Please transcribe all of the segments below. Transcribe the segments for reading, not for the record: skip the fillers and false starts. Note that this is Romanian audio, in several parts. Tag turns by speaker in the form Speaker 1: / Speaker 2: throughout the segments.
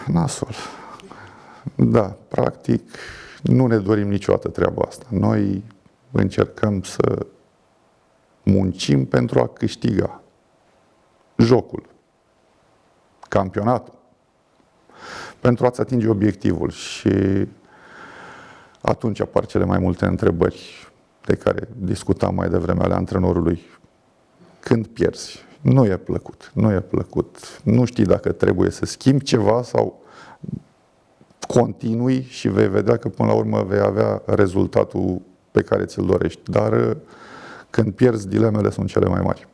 Speaker 1: Nasol. Da, practic nu ne dorim niciodată treaba asta. Noi încercăm să muncim pentru a câștiga jocul, campionatul, pentru a-ți atinge obiectivul. Și atunci apar cele mai multe întrebări de care discutam mai devreme ale antrenorului. Când pierzi, nu e plăcut, nu e plăcut. Nu știi dacă trebuie să schimbi ceva sau continui și vei vedea că până la urmă vei avea rezultatul pe care ți-l dorești. Dar când pierzi, dilemele sunt cele mai mari.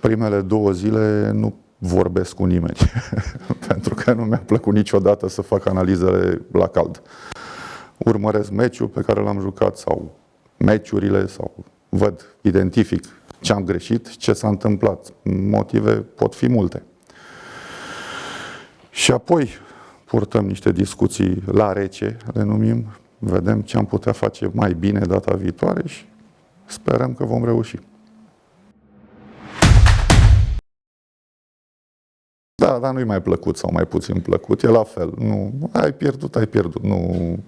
Speaker 1: Primele 2 zile nu vorbesc cu nimeni, pentru că nu mi-a plăcut niciodată să fac analizele la cald. Urmăresc meciul pe care l-am jucat sau meciurile sau văd, identific ce am greșit, ce s-a întâmplat. Motive pot fi multe. Și apoi purtăm niște discuții la rece, le numim, vedem ce am putea face mai bine data viitoare și sperăm că vom reuși. Da, dar nu-i mai plăcut sau mai puțin plăcut, e la fel. Nu, ai pierdut, ai pierdut. Nu,